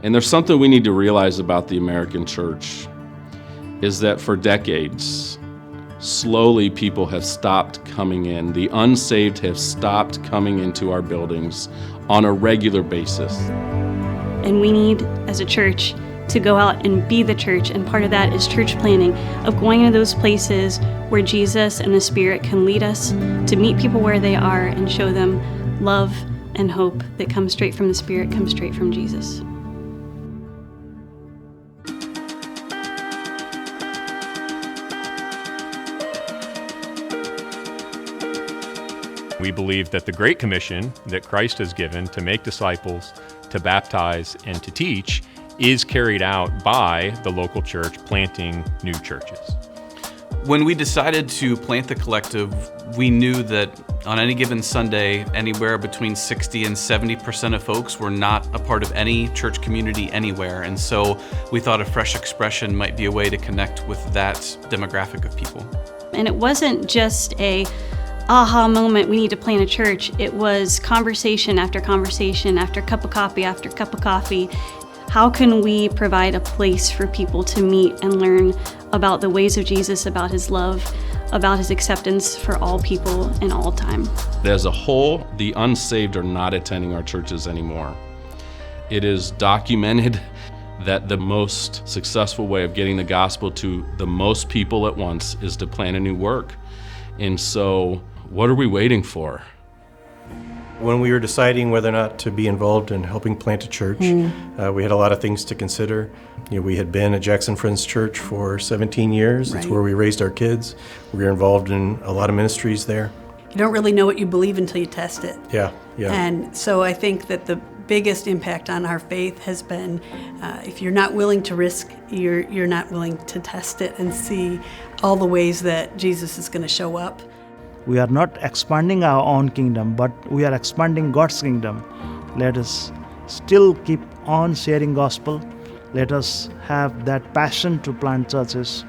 And there's something we need to realize about the American church is that for decades, slowly people have stopped coming in. The unsaved have stopped coming into our buildings on a regular basis. And we need, as a church, to go out and be the church, and part of that is church planning, of going to those places where Jesus and the Spirit can lead us to meet people where they are and show them love and hope that comes straight from the Spirit, comes straight from Jesus. We believe that the Great Commission that Christ has given to make disciples, to baptize, and to teach is carried out by the local church planting new churches. When we decided to plant the collective, we knew that on any given Sunday, anywhere between 60 and 70% of folks were not a part of any church community anywhere. And so we thought a fresh expression might be a way to connect with that demographic of people. And it wasn't just a aha moment, we need to plant a church. It was conversation after conversation, after cup of coffee after cup of coffee. How can we provide a place for people to meet and learn about the ways of Jesus, about his love, about his acceptance for all people in all time? As a whole, the unsaved are not attending our churches anymore. It is documented that the most successful way of getting the gospel to the most people at once is to plant a new work. And so, what are we waiting for? When we were deciding whether or not to be involved in helping plant a church, we had a lot of things to consider. We had been at Jackson Friends Church for 17 years. It's where we raised our kids. We were involved in a lot of ministries there. You don't really know what you believe until you test it. Yeah. And so I think that the biggest impact on our faith has been if you're not willing to risk, you're not willing to test it and see all the ways that Jesus is going to show up. We are not expanding our own kingdom, but we are expanding God's kingdom. Let us still keep on sharing gospel. Let us have that passion to plant churches.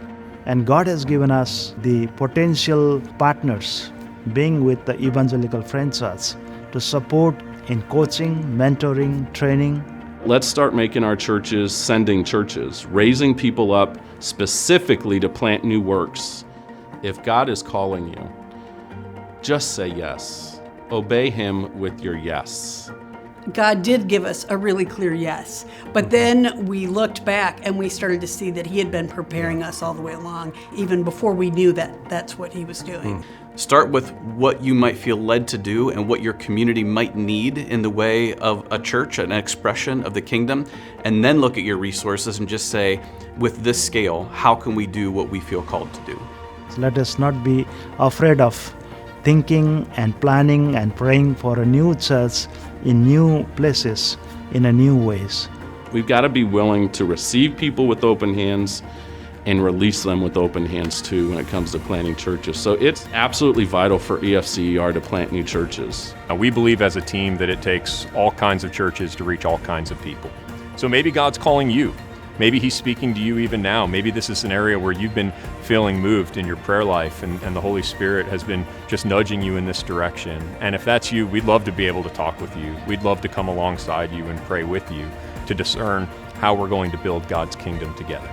And God has given us the potential partners, being with the Evangelical Friends Church, to support in coaching, mentoring, training. Let's start making our churches sending churches, raising people up specifically to plant new works. If God is calling you, just say yes. Obey him with your yes. God did give us a really clear yes, but then we looked back and we started to see that he had been preparing us all the way along, even before we knew that that's what he was doing. Start with what you might feel led to do and what your community might need in the way of a church, an expression of the kingdom, and then look at your resources and just say, with this scale, how can we do what we feel called to do? Let us not be afraid of thinking and planning and praying for a new church in new places, in a new ways. We've got to be willing to receive people with open hands and release them with open hands too when it comes to planting churches. So it's absolutely vital for EFCER to plant new churches. We believe as a team that it takes all kinds of churches to reach all kinds of people. So maybe God's calling you. Maybe he's speaking to you even now. Maybe this is an area where you've been feeling moved in your prayer life and the Holy Spirit has been just nudging you in this direction. And if that's you, we'd love to be able to talk with you. We'd love to come alongside you and pray with you to discern how we're going to build God's kingdom together.